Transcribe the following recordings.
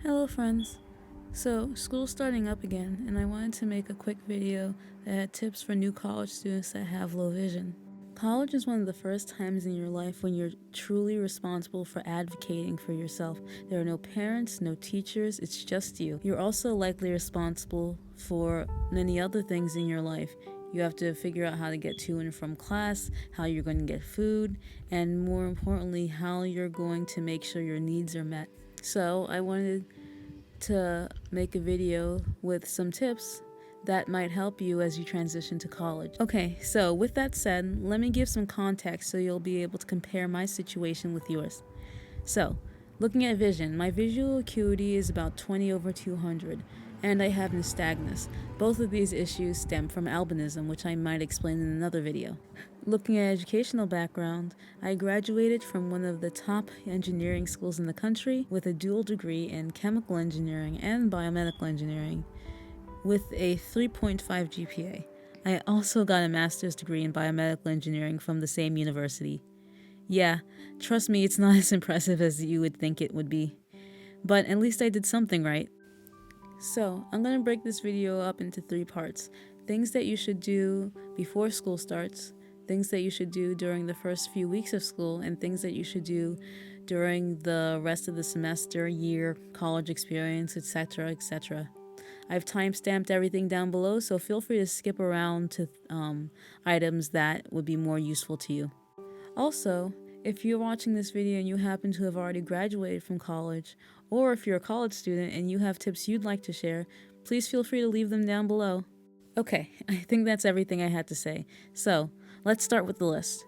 Hello friends. So, school's starting up again, and I wanted to make a quick video that had tips for new college students that have low vision. College is one of the first times in your life when you're truly responsible for advocating for yourself. There are no parents, no teachers, it's just you. You're also likely responsible for many other things in your life. You have to figure out how to get to and from class, how you're going to get food, and more importantly, how you're going to make sure your needs are met. So, I wanted to make a video with some tips that might help you as you transition to college. Okay, so with that said, let me give some context so you'll be able to compare my situation with yours. So, looking at vision, my visual acuity is about 20/200, and I have nystagmus. Both of these issues stem from albinism, which I might explain in another video. Looking at educational background, I graduated from one of the top engineering schools in the country with a dual degree in chemical engineering and biomedical engineering with a 3.5 GPA. I also got a master's degree in biomedical engineering from the same university. Yeah, trust me, it's not as impressive as you would think it would be. But at least I did something right. So, I'm going to break this video up into 3 parts. Things that you should do before school starts, things that you should do during the first few weeks of school, and things that you should do during the rest of the semester, year, college experience, etc., etc. I've time-stamped everything down below, so feel free to skip around to items that would be more useful to you. Also, if you're watching this video and you happen to have already graduated from college, or if you're a college student and you have tips you'd like to share, please feel free to leave them down below. Okay, I think that's everything I had to say. So, let's start with the list.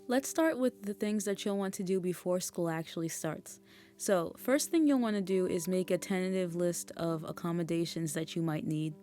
Let's start with the things that you'll want to do before school actually starts. So, first thing you'll want to do is make a tentative list of accommodations that you might need.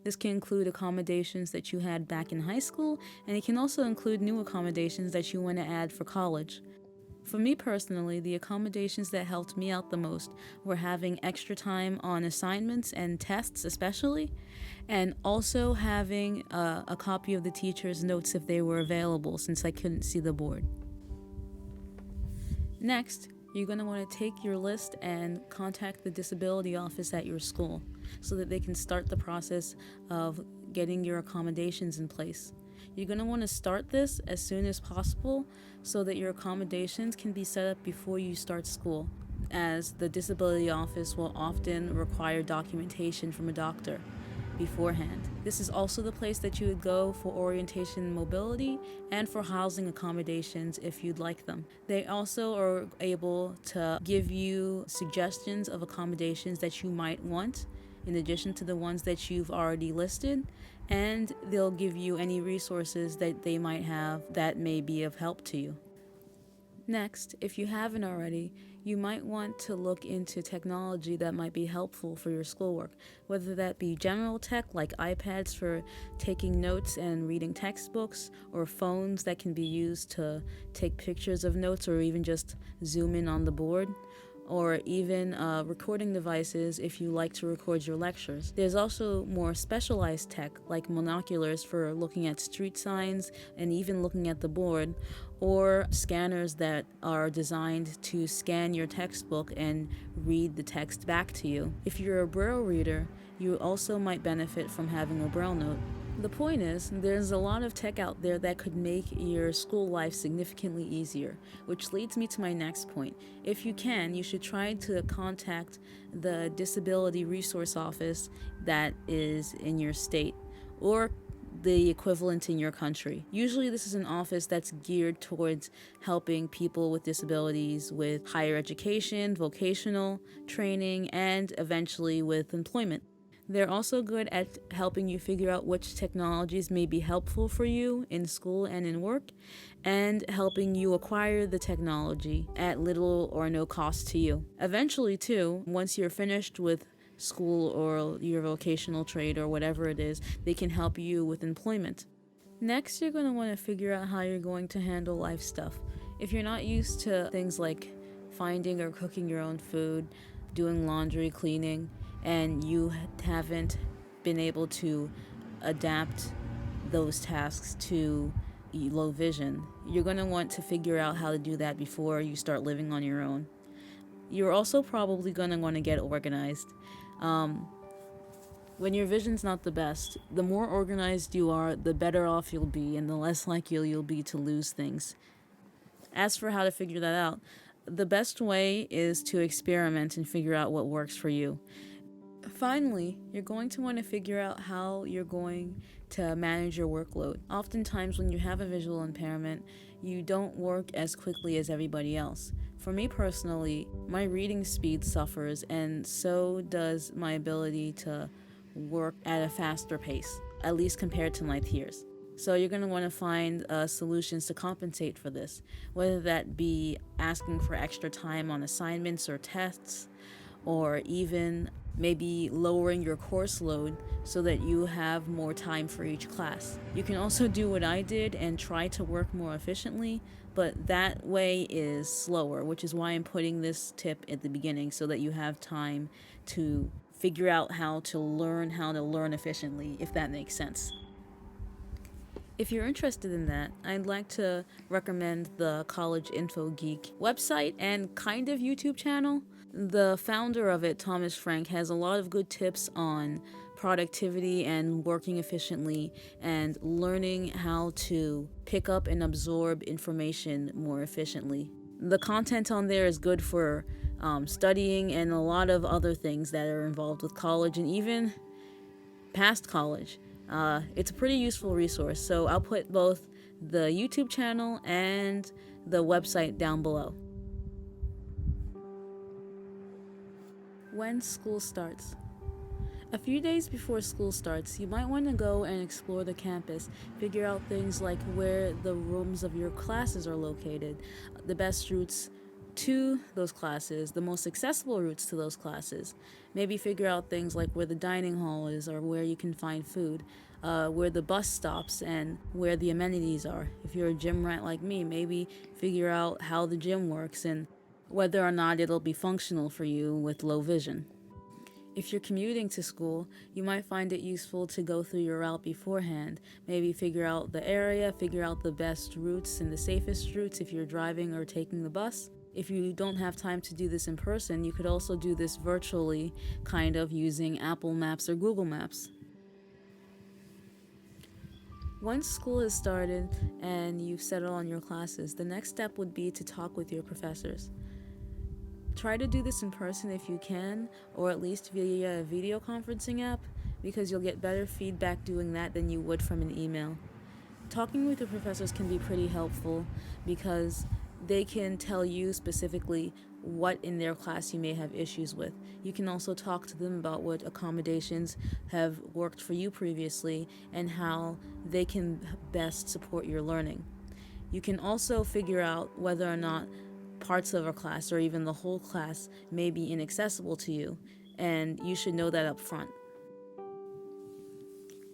This can include accommodations that you had back in high school, and it can also include new accommodations that you want to add for college. For me personally, the accommodations that helped me out the most were having extra time on assignments and tests especially, and also having a copy of the teacher's notes if they were available since I couldn't see the board. Next, you're going to want to take your list and contact the disability office at your school so that they can start the process of getting your accommodations in place. You're going to want to start this as soon as possible so that your accommodations can be set up before you start school, as the disability office will often require documentation from a doctor beforehand. This is also the place that you would go for orientation and mobility and for housing accommodations if you'd like them. They also are able to give you suggestions of accommodations that you might want in addition to the ones that you've already listed, and they'll give you any resources that they might have that may be of help to you. Next, if you haven't already, you might want to look into technology that might be helpful for your schoolwork, whether that be general tech like iPads for taking notes and reading textbooks, or phones that can be used to take pictures of notes or even just zoom in on the board, or even recording devices if you like to record your lectures. There's also more specialized tech like monoculars for looking at street signs and even looking at the board, or scanners that are designed to scan your textbook and read the text back to you. If you're a Braille reader, you also might benefit from having a Braille note. The point is, there's a lot of tech out there that could make your school life significantly easier, which leads me to my next point. If you can, you should try to contact the disability resource office that is in your state, or the equivalent in your country. Usually this is an office that's geared towards helping people with disabilities with higher education, vocational training, and eventually with employment. They're also good at helping you figure out which technologies may be helpful for you in school and in work, and helping you acquire the technology at little or no cost to you. Eventually, too, once you're finished with school or your vocational trade or whatever it is, they can help you with employment. Next, you're going to want to figure out how you're going to handle life stuff. If you're not used to things like finding or cooking your own food, doing laundry, cleaning, and you haven't been able to adapt those tasks to low vision, you're going to want to figure out how to do that before you start living on your own. You're also probably going to want to get organized. When your vision's not the best, the more organized you are, the better off you'll be, and the less likely you'll be to lose things. As for how to figure that out, the best way is to experiment and figure out what works for you. Finally, you're going to want to figure out how you're going to manage your workload. Oftentimes, when you have a visual impairment, you don't work as quickly as everybody else. For me personally, my reading speed suffers, and so does my ability to work at a faster pace, at least compared to my peers. So you're going to want to find solutions to compensate for this, whether that be asking for extra time on assignments or tests, or even maybe lowering your course load so that you have more time for each class. You can also do what I did and try to work more efficiently, but that way is slower, which is why I'm putting this tip at the beginning so that you have time to figure out how to learn efficiently, if that makes sense. If you're interested in that, I'd like to recommend the College Info Geek website and kind of YouTube channel. The founder of it, Thomas Frank, has a lot of good tips on productivity and working efficiently and learning how to pick up and absorb information more efficiently. The content on there is good for studying and a lot of other things that are involved with college and even past college. It's a pretty useful resource, so I'll put both the YouTube channel and the website down below. When school starts. A few days before school starts, you might want to go and explore the campus, figure out things like where the rooms of your classes are located, the best routes to those classes, the most accessible routes to those classes. Maybe figure out things like where the dining hall is or where you can find food, where the bus stops and where the amenities are. If you're a gym rat like me, maybe figure out how the gym works and whether or not it'll be functional for you with low vision. If you're commuting to school, you might find it useful to go through your route beforehand. Maybe figure out the area, figure out the best routes and the safest routes if you're driving or taking the bus. If you don't have time to do this in person, you could also do this virtually, kind of using Apple Maps or Google Maps. Once school has started and you've settled on your classes, the next step would be to talk with your professors. Try to do this in person if you can, or at least via a video conferencing app, because you'll get better feedback doing that than you would from an email. Talking with your professors can be pretty helpful because they can tell you specifically what in their class you may have issues with. You can also talk to them about what accommodations have worked for you previously and how they can best support your learning. You can also figure out whether or not parts of a class or even the whole class may be inaccessible to you, and you should know that up front.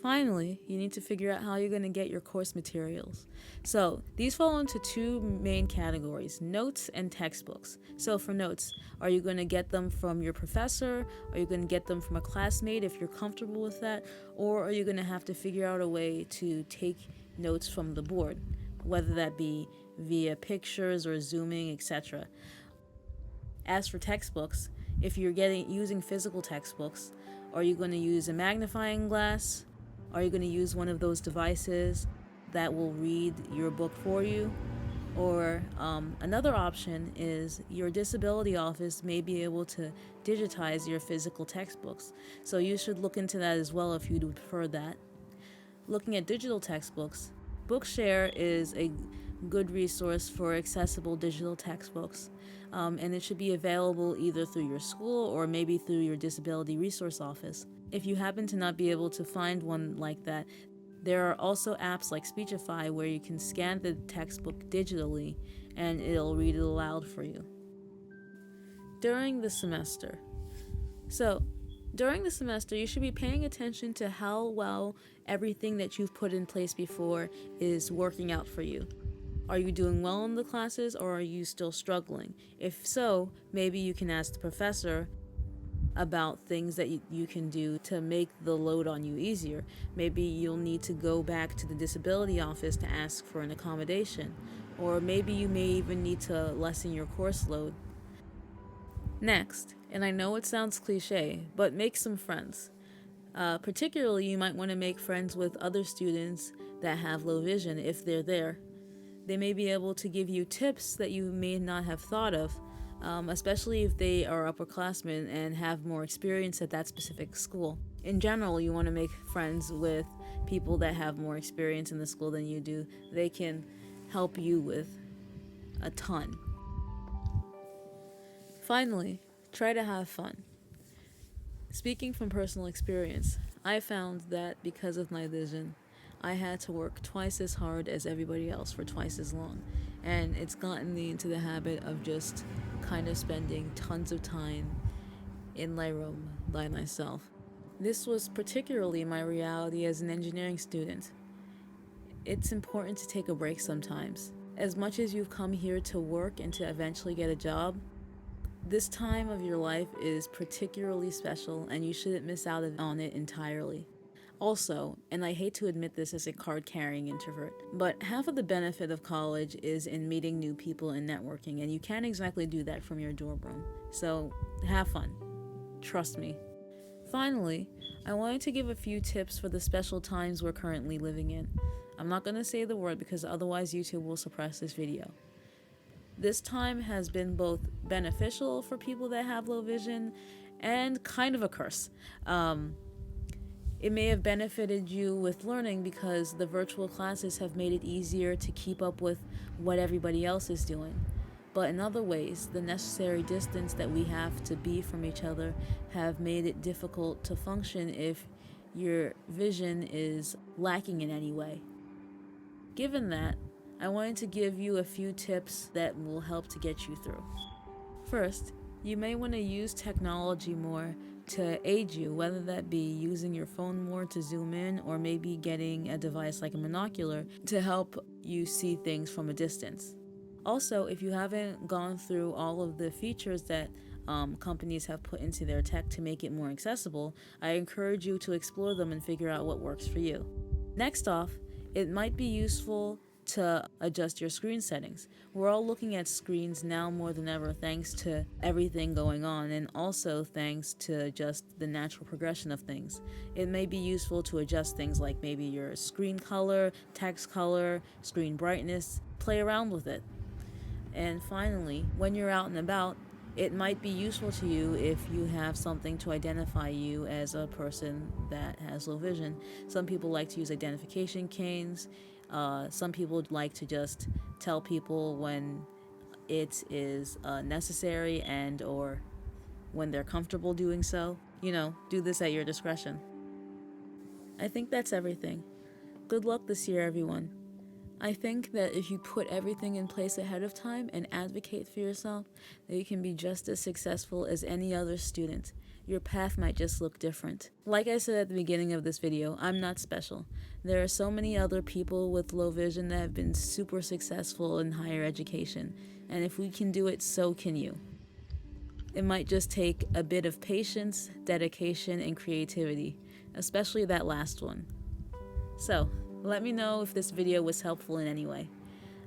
Finally, you need to figure out how you're going to get your course materials. So, these fall into two main categories, notes and textbooks. So for notes, are you going to get them from your professor? Are you going to get them from a classmate if you're comfortable with that? Or are you going to have to figure out a way to take notes from the board, whether that be via pictures or zooming, etc. As for textbooks, if you're using physical textbooks, are you going to use a magnifying glass? Are you going to use one of those devices that will read your book for you? Or another option is your disability office may be able to digitize your physical textbooks. So you should look into that as well if you'd prefer that. Looking at digital textbooks, Bookshare is a good resource for accessible digital textbooks, and it should be available either through your school or maybe through your disability resource office. If you happen to not be able to find one like that, there are also apps like Speechify where you can scan the textbook digitally and it'll read it aloud for you. During the semester. During the semester, you should be paying attention to how well everything that you've put in place before is working out for you. Are you doing well in the classes or are you still struggling? If so, maybe you can ask the professor about things that you can do to make the load on you easier. Maybe you'll need to go back to the disability office to ask for an accommodation, or maybe you may even need to lessen your course load. Next, and I know it sounds cliche, but make some friends. Particularly, you might want to make friends with other students that have low vision if they're there. They may be able to give you tips that you may not have thought of, especially if they are upperclassmen and have more experience at that specific school. In general, you want to make friends with people that have more experience in the school than you do. They can help you with a ton. Finally, try to have fun. Speaking from personal experience, I found that because of my vision, I had to work twice as hard as everybody else for twice as long. And it's gotten me into the habit of just kind of spending tons of time in my room by myself. This was particularly my reality as an engineering student. It's important to take a break sometimes. As much as you've come here to work and to eventually get a job, this time of your life is particularly special and you shouldn't miss out on it entirely. Also, and I hate to admit this as a card-carrying introvert, but half of the benefit of college is in meeting new people and networking, and you can't exactly do that from your dorm room. So, have fun. Trust me. Finally, I wanted to give a few tips for the special times we're currently living in. I'm not going to say the word because otherwise YouTube will suppress this video. This time has been both beneficial for people that have low vision and kind of a curse. It may have benefited you with learning because the virtual classes have made it easier to keep up with what everybody else is doing. But in other ways, the necessary distance that we have to be from each other have made it difficult to function if your vision is lacking in any way. Given that, I wanted to give you a few tips that will help to get you through. First, you may want to use technology more to aid you, whether that be using your phone more to zoom in or maybe getting a device like a monocular to help you see things from a distance. Also, if you haven't gone through all of the features that companies have put into their tech to make it more accessible, I encourage you to explore them and figure out what works for you. Next off, it might be useful to adjust your screen settings. We're all looking at screens now more than ever thanks to everything going on and also thanks to just the natural progression of things. It may be useful to adjust things like maybe your screen color, text color, screen brightness, play around with it. And finally, when you're out and about, it might be useful to you if you have something to identify you as a person that has low vision. Some people like to use identification canes. Some people like to just tell people when it is necessary and or when they're comfortable doing so. Do this at your discretion. I think that's everything. Good luck this year, everyone. I think that if you put everything in place ahead of time and advocate for yourself, that you can be just as successful as any other student. Your path might just look different. Like I said at the beginning of this video, I'm not special. There are so many other people with low vision that have been super successful in higher education, and if we can do it, so can you. It might just take a bit of patience, dedication, and creativity, especially that last one. So, let me know if this video was helpful in any way.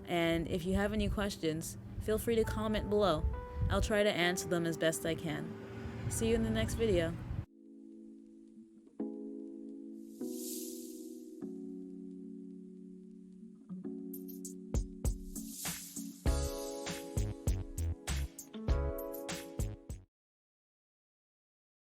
And if you have any questions, feel free to comment below. I'll try to answer them as best I can. See you in the next video.